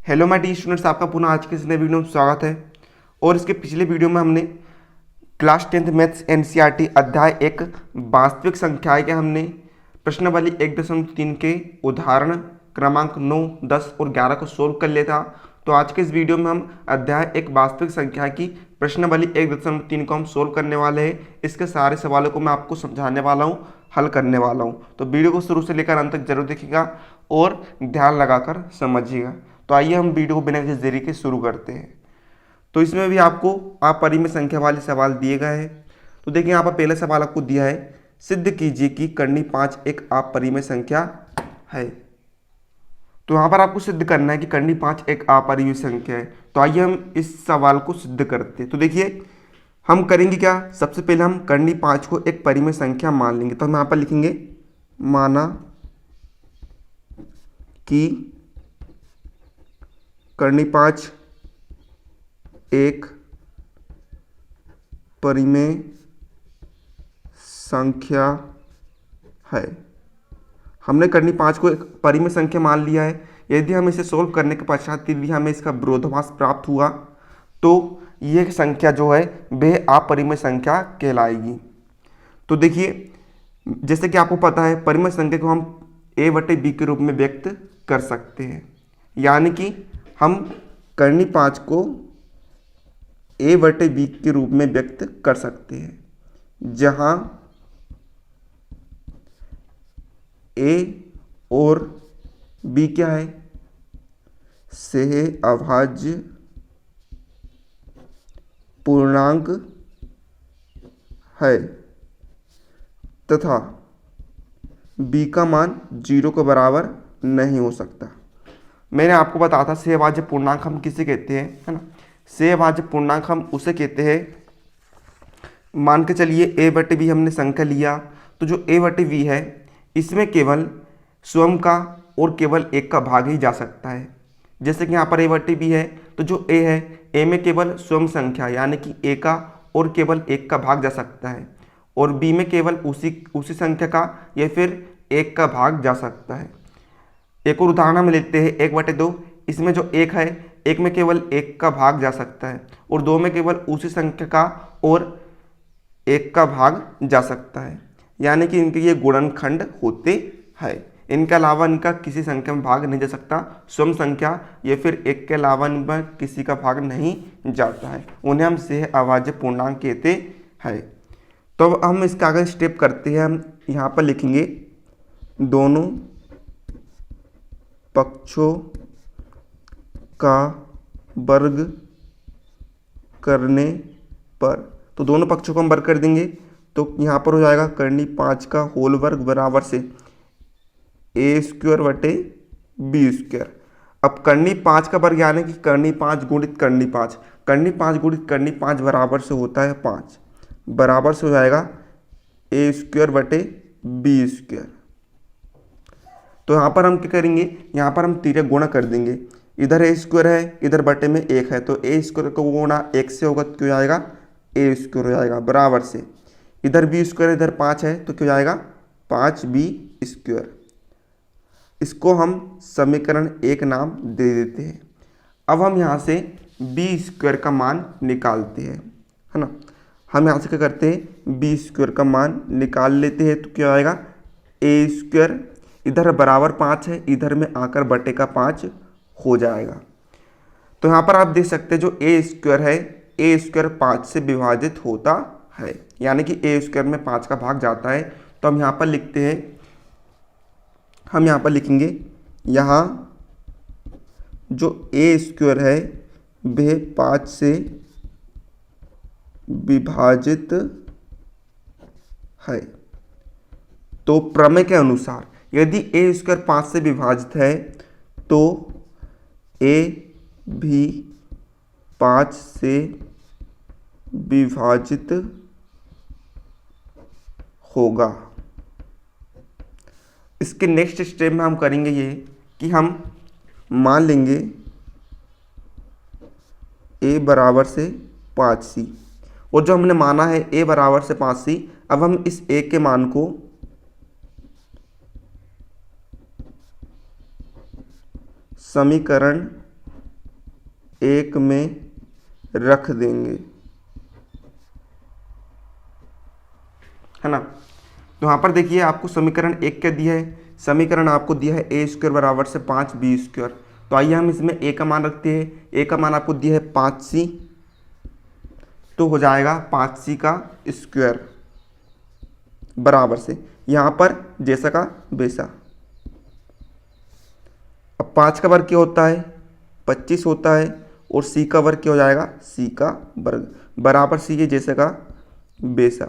Hello my dear students, आपका पुनः आज के इस नए वीडियो में स्वागत है। और इसके पिछले वीडियो में हमने क्लास 10th मैथ्स एनसीईआरटी अध्याय 1 वास्तविक संख्याएं के हमने प्रश्नावली 1.3 के उदाहरण क्रमांक 9, 10 और 11 को सोल्व कर लिया था। तो आज के इस वीडियो में हम अध्याय 1 वास्तविक संख्या की प्रश्नावली 1.3 को हम सोल्व करने वाले हैं। इसके सारे सवालों को मैं आपको समझाने वाला हूँ, हल करने वाला हूँ। तो वीडियो को शुरू से लेकर अंत तक जरूर देखिएगा और ध्यान लगाकर समझिएगा। तो आइए हम वीडियो को बिना किसी देरी के शुरू करते हैं। तो इसमें भी आपको अपरिमेय संख्या वाले सवाल दिए गए हैं। तो देखिए यहाँ पर पहला सवाल आपको दिया है, सिद्ध कीजिए कि करनी 5 एक अपरिमेय संख्या है। तो यहाँ पर आपको सिद्ध करना है कि करनी 5 एक अपरिमेय संख्या है। तो आइए हम इस सवाल को सिद्ध करते हैं। तो देखिए हम करेंगे क्या, सबसे पहले हम करनी 5 को एक परिमेय संख्या मान लेंगे। तो हम यहाँ पर लिखेंगे माना कि करनी 5 एक परिमेय संख्या है। हमने करनी 5 को एक परिमेय संख्या मान लिया है। यदि हम इसे सोल्व करने के पश्चात यदि हमें इसका विरोधाभास प्राप्त हुआ तो ये संख्या जो है वह अपरिमेय संख्या कहलाएगी। तो देखिए जैसे कि आपको पता है परिमेय संख्या को हम a/b के रूप में व्यक्त कर सकते हैं, यानी कि हम करनी 5 को a/b के रूप में व्यक्त कर सकते हैं, जहां a और b क्या है, सहअभाज्य पूर्णांक है तथा b का मान 0 के बराबर नहीं हो सकता। मैंने आपको बताया था सहअभाज्य पूर्णांक हम किसे कहते हैं, है ना। सहअभाज्य पूर्णांक हम उसे कहते हैं, मान के चलिए a/b हमने संख्या लिया, तो जो a/b है इसमें केवल स्वयं का और केवल एक का भाग ही जा सकता है। जैसे कि यहाँ पर a/b है तो जो a है, a में केवल स्वयं संख्या यानी कि a का और केवल एक का भाग जा सकता है, और b में केवल उसी संख्या का या फिर एक का भाग जा सकता है। एक और उदाहरण हम लेते हैं 1/2। इसमें जो एक है, एक में केवल एक का भाग जा सकता है और 2 में केवल उसी संख्या का और एक का भाग जा सकता है, यानी कि इनके ये गुणनखंड होते हैं। इनके अलावा इनका किसी संख्या में भाग नहीं जा सकता, स्वयं संख्या या फिर एक के अलावा इनमें किसी का भाग नहीं जाता है। उन्हें हम सहअभाज्य पूर्णांक कहते हैं। तो अब हम इसका आगे स्टेप करते हैं। हम यहाँ पर लिखेंगे दोनों पक्षों का वर्ग करने पर, तो दोनों पक्षों को हम वर्ग कर देंगे। तो यहाँ पर हो जाएगा करनी 5 का होल वर्ग बराबर से a² / b²। अब करनी 5 का वर्ग यानी कि करनी 5 गुणित करनी 5, करनी 5 गुणित करनी 5 बराबर से होता है 5, बराबर से हो जाएगा a² / b²। तो यहाँ पर हम क्या करेंगे, यहाँ पर हम तिर्यक गुणा कर देंगे। इधर a² है, इधर बटे में 1 है, तो a² को गुणा 1 से होगा तो क्यों आएगा a² हो जाएगा, बराबर से इधर b², इधर 5 है तो क्यों जाएगा 5b²। इसको हम समीकरण 1 नाम दे देते हैं। अब हम यहाँ से b² का मान निकालते हैं, है ना। हम यहाँ से क्या करते हैं, b² का मान निकाल लेते हैं। तो क्या आएगा a², इधर बराबर 5 है, इधर में आकर बटे का 5 हो जाएगा। तो यहाँ पर आप देख सकते हैं जो a² है, a² 5 से विभाजित होता है, यानी कि a² में 5 का भाग जाता है। तो हम यहाँ पर लिखते हैं, हम यहाँ पर लिखेंगे यहाँ जो a² है वह 5 से विभाजित है। तो प्रमेय के अनुसार यदि a² 5 से विभाजित है तो a भी 5 से विभाजित होगा। इसके नेक्स्ट स्टेप में हम करेंगे ये कि हम मान लेंगे a बराबर से 5c, और जो हमने माना है a बराबर से 5c, अब हम इस a के मान को समीकरण 1 में रख देंगे, है ना। तो यहाँ पर देखिए आपको समीकरण 1 क्या दिया है, समीकरण आपको दिया है ए स्क्वायर बराबर से 5b स्क्वायर। तो आइए हम इसमें ए का मान रखते हैं। ए का मान आपको दिया है 5c, तो हो जाएगा 5c का स्क्वायर बराबर से यहाँ पर जैसा का वैसा। अब 5 का वर्ग क्या होता है, 25 होता है, और c का वर्ग क्या हो जाएगा, c का वर्ग बराबर c के जैसे का वैसा।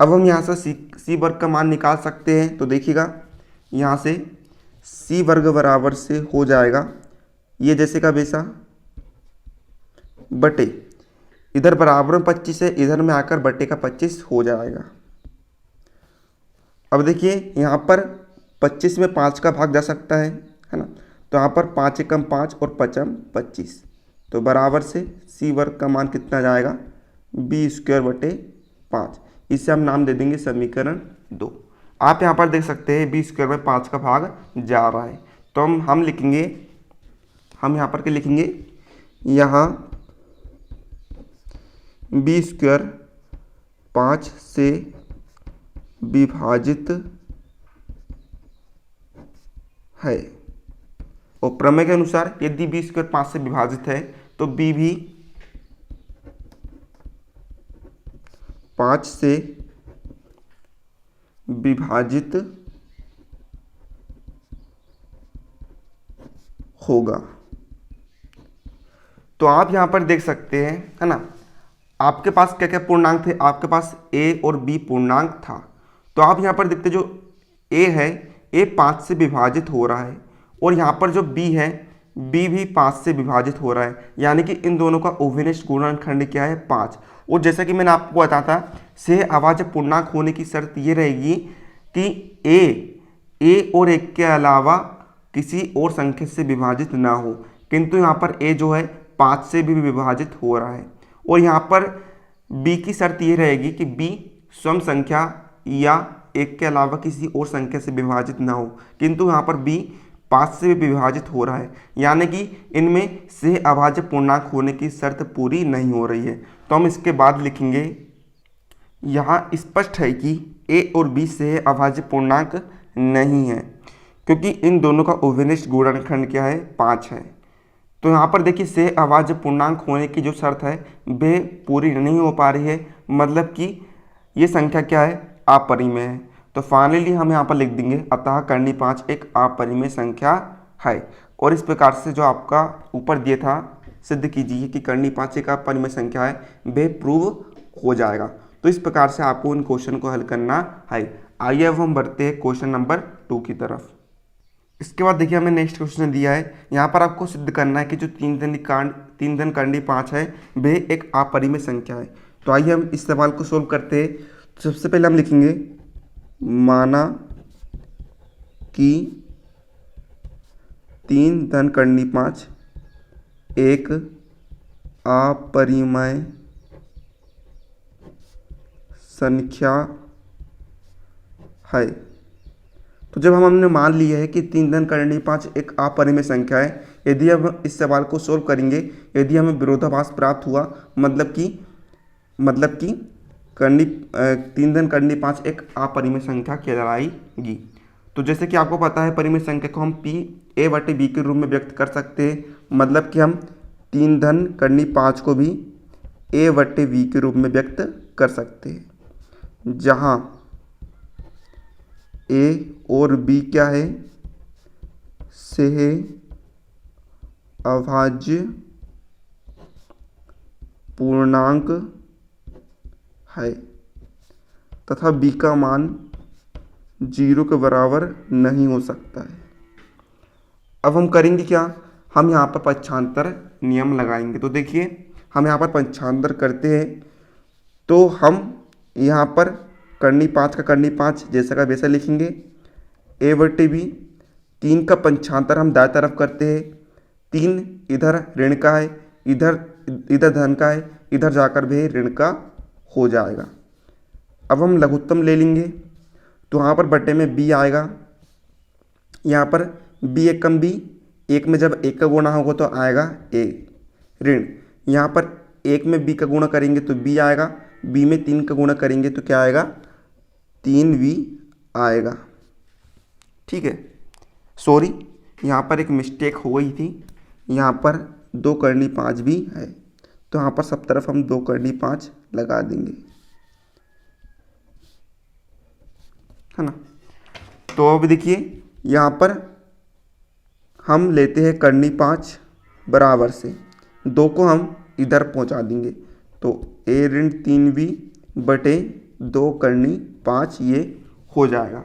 अब हम यहाँ से c वर्ग का मान निकाल सकते हैं। तो देखिएगा यहाँ से c वर्ग बराबर से हो जाएगा ये जैसे का वैसा बटे, इधर बराबर में 25 है, इधर में आकर बटे का 25 हो जाएगा। अब देखिए यहाँ पर 25 में 5 का भाग जा सकता है ना। तो यहाँ पर 5 एकम 5 और 5m 25, तो बराबर से c वर्ग का मान कितना जाएगा, b स्क्वायर बटे 5। इसे हम नाम दे देंगे समीकरण 2। आप यहाँ पर देख सकते हैं b स्क्वायर में 5 का भाग जा रहा है। तो हम लिखेंगे, हम यहाँ पर क्या लिखेंगे, यहाँ b स्क्वायर 5 से विभाजित है, और प्रमेय के अनुसार यदि b स्क्वायर 5 से विभाजित है तो b भी 5 से विभाजित होगा। तो आप यहाँ पर देख सकते हैं, है ना, आपके पास क्या क्या पूर्णांक थे, आपके पास a और b पूर्णांक था। तो आप यहाँ पर देखते जो a है, a 5 से विभाजित हो रहा है, और यहाँ पर जो b है, b भी 5 से विभाजित हो रहा है, यानी कि इन दोनों का अभिनिष्ट गुणनखंड क्या है, 5। और जैसा कि मैंने आपको बताया था, से अभाज्य पूर्णांक होने की शर्त ये रहेगी कि a और 1 के अलावा किसी और संख्या से विभाजित ना हो, किंतु यहाँ पर a जो है 5 से भी विभाजित हो रहा है। और यहाँ पर b की शर्त ये रहेगी कि b स्वयं संख्या या 1 के अलावा किसी और संख्या से विभाजित ना हो, किंतु यहाँ पर b 5 से भी विभाजित हो रहा है, यानी कि इनमें से अभाज्य पूर्णांक होने की शर्त पूरी नहीं हो रही है। तो हम इसके बाद लिखेंगे, यहाँ स्पष्ट है कि a और b से अभाज्य पूर्णांक नहीं है, क्योंकि इन दोनों का अभिनिष्ट गुणनखंड क्या है, 5 है। तो यहाँ पर देखिए से अभाज्य पूर्णांक होने की जो शर्त है वे पूरी नहीं हो पा रही है, मतलब कि ये संख्या क्या है, अपरिमेय है। तो फाइनली हम यहाँ पर लिख देंगे, अतः कर्णी 5 एक अपरिमेय संख्या है। और इस प्रकार से जो आपका ऊपर दिया था, सिद्ध कीजिए कि कर्णी 5 एक अपरिमेय संख्या है, वे प्रूव हो जाएगा। तो इस प्रकार से आपको इन क्वेश्चन को हल करना है। आइए अब हम बढ़ते हैं क्वेश्चन नंबर 2 की तरफ। इसके बाद देखिए हमें नेक्स्ट क्वेश्चन दिया है, यहाँ पर आपको सिद्ध करना है कि जो 3 धन कर्णी 5 है वे एक अपरिमेय संख्या है। तो आइए हम इस सवाल को सोल्व करते हैं। तो सबसे पहले हम लिखेंगे, माना कि 3 धन कर्णी 5 एक अपरिमेय संख्या है। तो जब हमने मान लिया है कि 3 धन कर्णी 5 एक अपरिमेय संख्या है, यदि हम इस सवाल को सोल्व करेंगे, यदि हमें विरोधाभास प्राप्त हुआ, मतलब कि 3 धन कर्णी 5 एक अपरिमेय संख्या कहलाएगी। तो जैसे कि आपको पता है, परिमेय संख्या को हम a बटे b के रूप में व्यक्त कर सकते हैं, मतलब कि हम 3 धन कर्णी 5 को भी a बटे b के रूप में व्यक्त कर सकते हैं, जहाँ a और b क्या है, से अभाज्य पूर्णांक है तथा b का मान 0 के बराबर नहीं हो सकता है। अब हम करेंगे क्या, हम यहाँ पर पक्षांतर नियम लगाएंगे। तो देखिए हम यहाँ पर पक्षांतर करते हैं, तो हम यहाँ पर कर्णी 5 का कर्णी 5 जैसा का वैसा लिखेंगे, a बटे b। 3 का पक्षांतर हम दाएं तरफ करते हैं, 3 इधर ऋण का है, इधर धन का है, इधर जाकर भी ऋण का हो जाएगा। अब हम लघुत्तम ले लेंगे, तो यहाँ पर बटे में b आएगा, यहाँ पर b एकम b, एक में जब एक का गुणा होगा तो आएगा ए ऋण, यहाँ पर एक में बी का गुणा करेंगे तो बी आएगा, बी में 3 का गुणा करेंगे तो क्या आएगा 3b आएगा। ठीक है, सॉरी यहाँ पर एक मिस्टेक हो गई थी, यहाँ पर 2 करनी 5 भी है, तो यहाँ पर सब तरफ हम 2 करनी 5 लगा देंगे, है ना। तो अब देखिए यहाँ पर हम लेते हैं करनी 5 बराबर से 2 को हम इधर पहुँचा देंगे, तो a ऋण 3b बटे 2 करनी 5 ये हो जाएगा।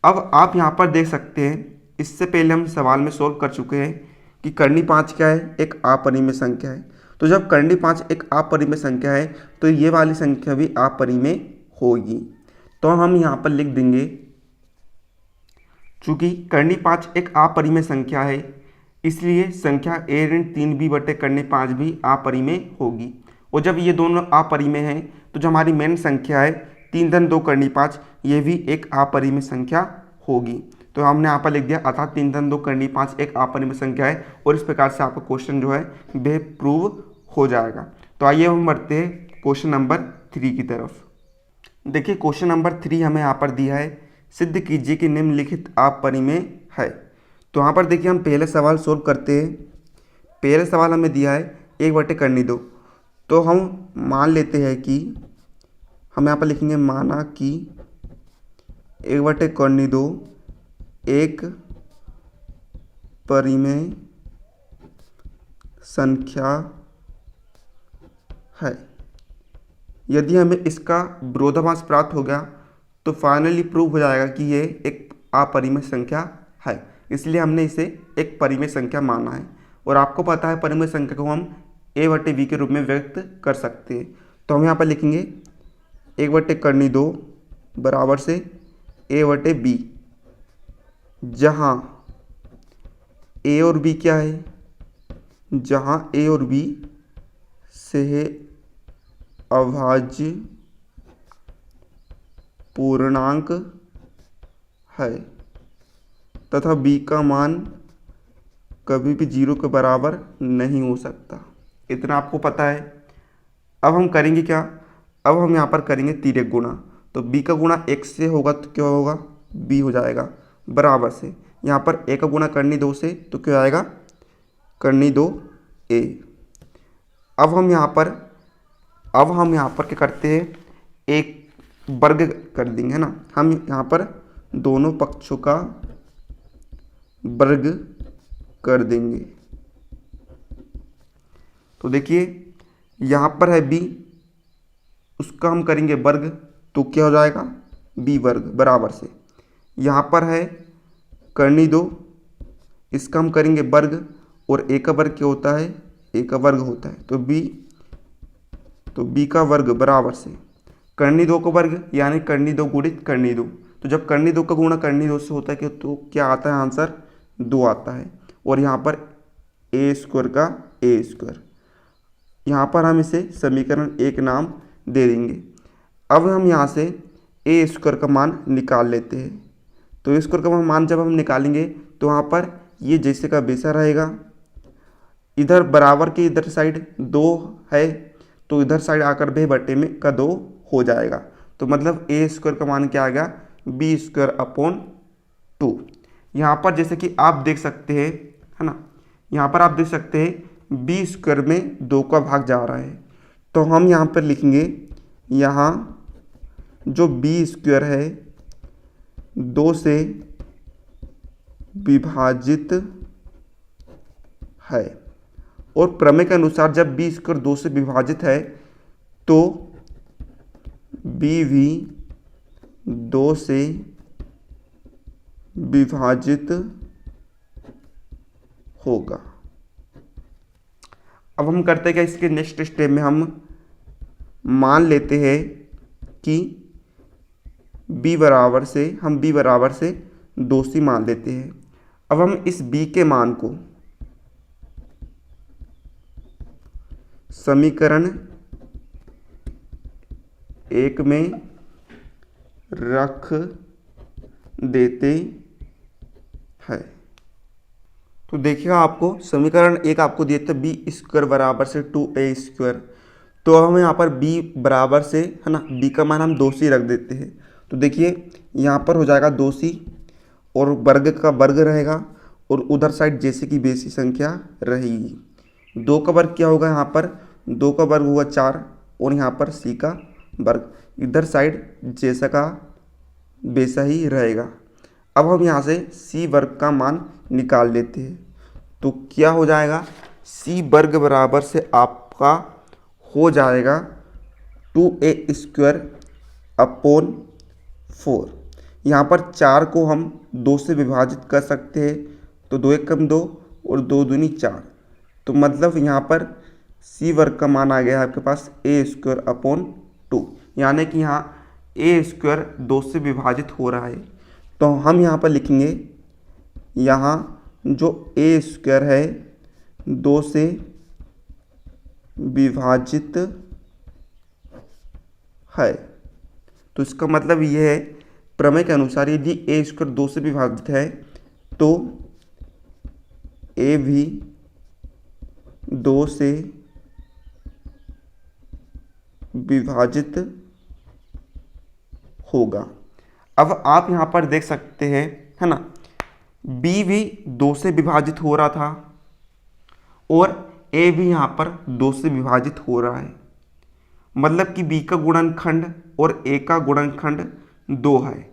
अब आप यहाँ पर देख सकते हैं, इससे पहले हम सवाल में सोल्व कर चुके हैं कि करनी 5 क्या है, एक अपरिमेय संख्या है। तो जब करनी 5 एक अपरिमेय संख्या है तो ये वाली संख्या भी अपरिमेय होगी। तो हम यहाँ पर लिख देंगे, चूँकि करनी 5 एक अपरिमेय संख्या है इसलिए संख्या a ऋण 3b बटे करनी 5 भी अपरिमेय होगी। और जब ये दोनों अपरिमेय हैं तो जो हमारी मेन संख्या है 3 धन 2 करनी 5 ये भी एक अपरिमेय संख्या होगी। तो हमने यहाँ पर लिख दिया, अर्थात 3 धन 2 करनी 5 एक अपरिमेय संख्या है, और इस प्रकार से आपका क्वेश्चन जो है वह प्रूव हो जाएगा। तो आइए हम बढ़ते हैं क्वेश्चन नंबर 3 की तरफ। देखिए क्वेश्चन नंबर 3 हमें यहाँ पर दिया है, सिद्ध कीजिए कि निम्नलिखित अपरिमेय है। तो यहाँ पर देखिए हम पहले सवाल सोल्व करते हैं। पहले सवाल हमें दिया है 1 बटे करनी 2, तो हम मान लेते हैं कि हम यहाँ पर लिखेंगे माना कि 1 बटे करनी 2 एक परिमेय संख्या है। यदि हमें इसका विरोधाभास प्राप्त हो गया तो फाइनली प्रूव हो जाएगा कि ये एक अपरिमेय संख्या है, इसलिए हमने इसे एक परिमेय संख्या माना है। और आपको पता है परिमेय संख्या को हम a बटे b के रूप में व्यक्त कर सकते हैं। तो हम यहाँ पर लिखेंगे 1 बटे करनी 2 बराबर से a बटे b, जहाँ a और b क्या है, जहाँ a और b से अभाज्य पूर्णांक है तथा b का मान कभी भी 0 के बराबर नहीं हो सकता, इतना आपको पता है। अब हम करेंगे क्या, अब हम यहाँ पर करेंगे तिर्यक गुणा। तो b का गुणा x से होगा तो क्या होगा b हो जाएगा, बराबर से यहाँ पर a का गुणा करनी 2 से तो क्या आएगा करनी 2a। अब हम यहाँ पर क्या करते हैं, एक वर्ग कर देंगे, है ना। हम यहाँ पर दोनों पक्षों का वर्ग कर देंगे। तो देखिए यहाँ पर है b, उसका हम करेंगे वर्ग तो क्या हो जाएगा b वर्ग बराबर से, यहाँ पर है करनी 2, इसका हम करेंगे वर्ग, और a का वर्ग क्या होता है a का वर्ग होता है, तो b का वर्ग बराबर से करनी 2 का वर्ग यानी करनी 2 गुणित करनी 2। तो जब करनी 2 का गुणा करनी 2 से होता है तो क्या आता है आंसर 2 आता है, और यहाँ पर a स्क्वायर का a स्क्वायर, यहाँ पर हम इसे समीकरण 1 नाम दे देंगे। अब हम यहाँ से a स्क्वायर का मान निकाल लेते हैं। तो a स्क्वायर का मान जब हम निकालेंगे तो वहाँ पर ये जैसे का वैसा रहेगा, इधर बराबर के इधर साइड 2 है तो इधर साइड आकर बे बटे में का 2 हो जाएगा। तो मतलब a स्क्वायर का मान क्या आ गया b स्क्वायर अपॉन 2। यहाँ पर जैसे कि आप देख सकते हैं, है ना, यहाँ पर आप देख सकते हैं b स्क्वायर में 2 का भाग जा रहा है, तो हम यहाँ पर लिखेंगे यहाँ जो b स्क्वायर है 2 से विभाजित है, और प्रमेय के अनुसार जब b स्क्वायर 2 से विभाजित है तो b भी 2 से विभाजित होगा। अब हम करते हैं क्या, इसके नेक्स्ट स्टेप में हम मान लेते हैं कि b बराबर से 2 सी मान लेते हैं। अब हम इस b के मान को समीकरण 1 में रख देते हैं। तो देखिएगा आपको समीकरण एक आपको दिए थे बी स्क्वायर बराबर से 2a²। तो अब हम यहाँ पर b बराबर से, है ना, b का मान हम 2c रख देते हैं। तो देखिए यहाँ पर हो जाएगा 2c और वर्ग का वर्ग रहेगा और उधर साइड जैसे कि बेसी संख्या रहेगी। 2 का वर्ग क्या होगा, यहाँ पर 2 का वर्ग हुआ 4 और यहाँ पर c का वर्ग, इधर साइड जैसा का वैसा ही रहेगा। अब हम यहाँ से c वर्ग का मान निकाल लेते हैं। तो क्या हो जाएगा, c वर्ग बराबर से आपका हो जाएगा 2a² अपॉन 4। यहाँ पर 4 को हम 2 से विभाजित कर सकते हैं, तो 2 1 कम 2 और 2 दूनी 4। तो मतलब यहाँ पर c वर्ग का मान आ गया है आपके पास a² अपॉन 2, यानी कि यहाँ a² 2 से विभाजित हो रहा है। तो हम यहाँ पर लिखेंगे, यहाँ जो a² है 2 से विभाजित है। तो इसका मतलब ये है, प्रमेय के अनुसार यदि a² 2 से विभाजित है तो a भी 2 से विभाजित होगा। अब आप यहाँ पर देख सकते हैं, है ना, b भी 2 से विभाजित हो रहा था और a भी यहाँ पर 2 से विभाजित हो रहा है। मतलब कि b का गुणनखंड और a का गुणनखंड 2 है।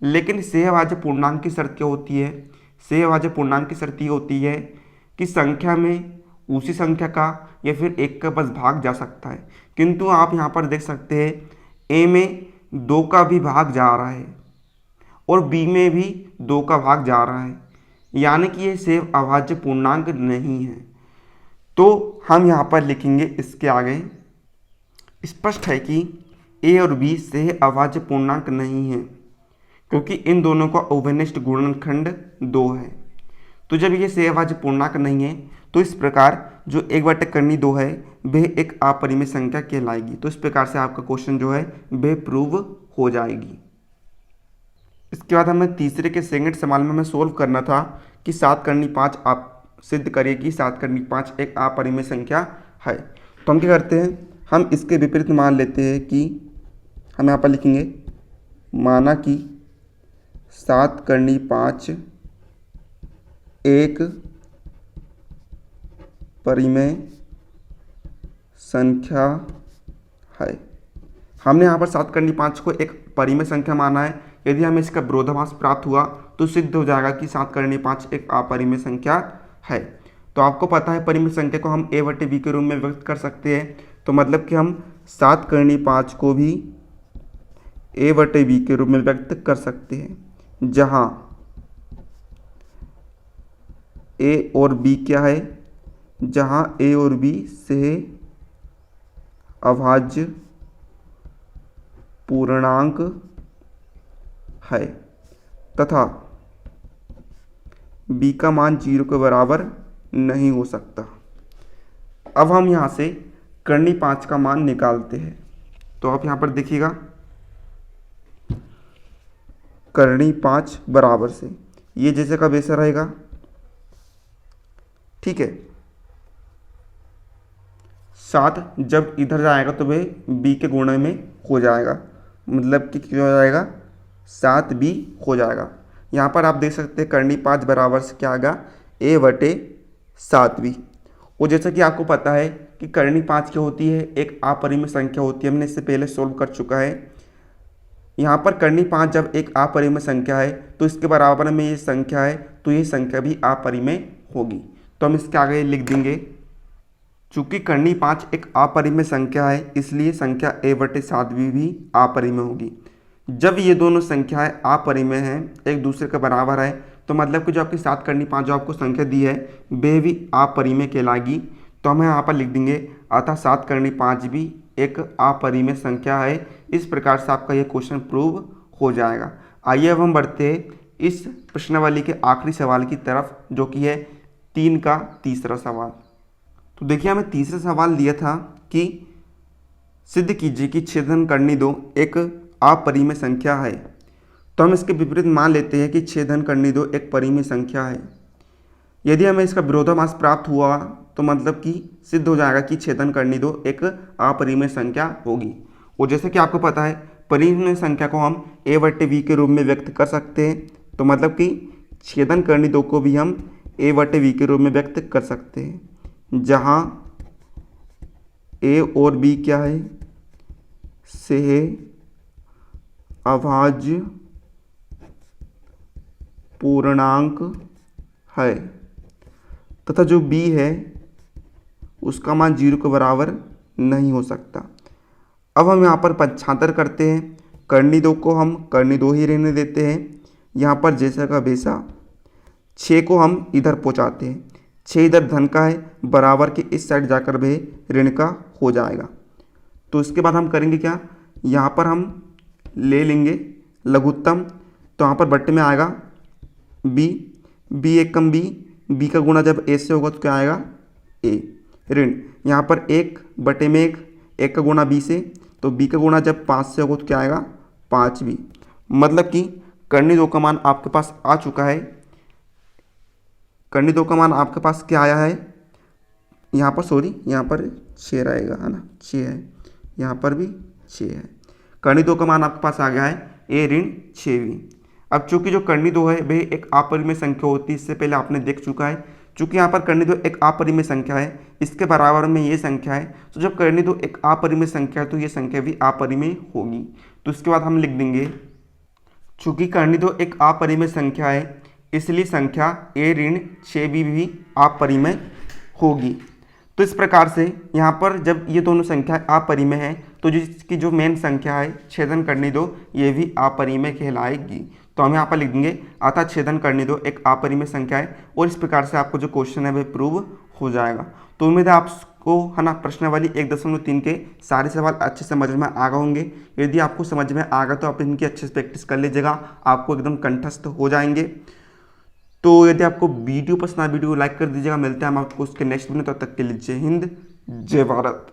लेकिन सहभाज्य पूर्णांक की शर्त क्या होती है, सहभाज्य पूर्णांक की शर्त ये होती है कि संख्या में उसी संख्या का या फिर एक का बस भाग जा सकता है। किंतु आप यहाँ पर देख सकते हैं a में 2 का भी भाग जा रहा है और b में भी 2 का भाग जा रहा है, यानी कि ये सह अभाज्य पूर्णांक नहीं है। तो हम यहाँ पर लिखेंगे इसके आगे, स्पष्ट है कि a और b सह अभाज्य पूर्णांक नहीं है क्योंकि इन दोनों का उभयनिष्ठ गुणनखंड 2 है। तो जब ये सह अभाज्य पूर्णांक नहीं है तो इस प्रकार जो 1/2 है वह एक अपरिमेय संख्या कहलाएगी। तो इस प्रकार से आपका क्वेश्चन जो है वह प्रूव हो जाएगी। इसके बाद हमें तीसरे के सेकंड सवाल में हमें सोल्व करना था कि 7×5 आप सिद्ध करिए कि 7×5 एक अपरिमेय संख्या है। तो हम क्या करते हैं, हम इसके विपरीत मान लेते हैं कि हम यहाँ पर लिखेंगे, माना कि 7×5 एक परिमेय संख्या है। हमने यहाँ पर 7×5 को एक परिमेय संख्या माना है। यदि हमें इसका विरोधाभास प्राप्त हुआ तो सिद्ध हो जाएगा कि 7×5 एक अपरिमेय संख्या है। तो आपको पता है परिमेय संख्या को हम a/b के रूप में व्यक्त कर सकते हैं। तो मतलब कि हम 7×5 को भी a/b के रूप में व्यक्त कर सकते हैं, जहाँ a और b क्या है, जहाँ a और b सह अभाज्य पूर्णांक है तथा b का मान 0 के बराबर नहीं हो सकता। अब हम यहाँ से कर्णी 5 का मान निकालते हैं। तो आप यहाँ पर देखिएगा, कर्णी 5 बराबर से ये जैसे का वैसा रहेगा, ठीक है। 7 जब इधर जाएगा तो वह b के गुणा में हो जाएगा, मतलब कि क्या हो जाएगा, 7b हो जाएगा। यहाँ पर आप देख सकते हैं कर्णी 5 बराबर से क्या आएगा, a/7b। और जैसा कि आपको पता है कि कर्णी 5 क्या होती है, एक अपरिमेय संख्या होती है, हमने इससे पहले सोल्व कर चुका है। यहाँ पर कर्णी 5 जब एक अपरिमेय संख्या है तो इसके बराबर में ये संख्या है, तो ये संख्या भी अपरिमेय होगी। तो हम इसके आगे लिख देंगे, चूँकि कर्णी 5 एक अपरिमेय संख्या है इसलिए संख्या a/7b भी अपरिमेय होगी। जब ये दोनों संख्याएं अपरिमेय हैं, एक दूसरे के बराबर है, तो मतलब कि जो आपकी 7×5 जो आपको संख्या दी है वह भी अपरिमेय कहलाएगी। तो हम यहाँ पर लिख देंगे, अतः 7×5 भी एक अपरिमेय संख्या है। इस प्रकार से आपका ये क्वेश्चन प्रूव हो जाएगा। आइए अब हम बढ़ते हैं इस प्रश्नावली के आखिरी सवाल की तरफ, जो कि है 3 का तीसरा सवाल। तो देखिए हमें तीसरा सवाल दिया था कि सिद्ध कीजिए कि छेदन करनी 2 एक अपरिमेय संख्या है। तो हम इसके विपरीत मान लेते हैं कि छेदन करनी 2 एक परिमेय संख्या है। यदि हमें इसका विरोधाभास प्राप्त हुआ तो मतलब कि सिद्ध हो जाएगा कि छेदन करनी दो एक अपरिमेय संख्या होगी। और जैसे कि आपको पता है परिमेय संख्या को हम a बटे v के रूप में व्यक्त कर सकते हैं, तो मतलब कि छेदन करनी दो को भी हम a बटे v के रूप में व्यक्त कर सकते हैं, जहाँ a और b क्या है, से अभाज्य पूर्णांक है तथा जो b है उसका मान 0 के बराबर नहीं हो सकता। अब हम यहाँ पर पक्षांतर करते हैं, करनी दो को हम करनी दो ही रहने देते हैं। यहाँ पर जैसा का वैसा 6 को हम इधर पहुँचाते हैं, 6 इधर धन का है, बराबर के इस साइड जाकर वह ऋण का हो जाएगा। तो इसके बाद हम करेंगे क्या, यहाँ पर हम ले लेंगे लघुत्तम, तो यहाँ पर बट्टे में आएगा b, b एक कम b का गुणा जब a से होगा तो क्या आएगा a ऋण, यहाँ पर 1 बटे में 1 का गुणा b से, तो b का गुणा जब 5 से होगा तो क्या आएगा 5b। मतलब कि करनी दो का मान आपके पास आ चुका है। करनी दो का मान आपके पास क्या आया है, यहाँ पर सॉरी यहाँ पर 6 रहेगा है ना, 6 है, यहाँ पर भी 6 है। करनी दो का मान आपके पास आ गया है a ऋण 6v। अब चूंकि जो करनी दो है वह एक अपरिमेय संख्या होती है, इससे पहले आपने देख चुका है। चूंकि यहाँ पर करनी दो एक अपरिमेय संख्या है, इसके बराबर में ये संख्या है, तो जब करनी दो एक अपरिमेय संख्या है तो ये संख्या भी अपरिमेय होगी। तो इसके बाद हम लिख देंगे चूंकि करनी दो एक अपरिमेय संख्या है इसलिए संख्या a ऋण 6b भी अपरिमेय होगी। तो इस प्रकार से यहाँ पर जब ये दोनों संख्या अपरिमेय है तो जिसकी जो मेन संख्या है छेदन करनी दो ये भी अपरिमेय कहलाएगी। तो हम यहाँ पर लिख देंगे अतः छेदन करनी दो एक अपरिमेय संख्या है, और इस प्रकार से आपको जो क्वेश्चन है वह प्रूव हो जाएगा। तो उम्मीद है आपको है ना प्रश्नावली 1.3 के सारे सवाल अच्छे समझ में आ गए होंगे। यदि आपको समझ में आ गया तो आप इनकी अच्छे से प्रैक्टिस कर लीजिएगा, आपको एकदम कंठस्थ हो जाएंगे। तो यदि आपको वीडियो पसंद आए वीडियो को लाइक कर दीजिएगा। मिलते हैं हम आपको उसके नेक्स्ट वीडियो, तब तक के लिए जय हिंद जय भारत।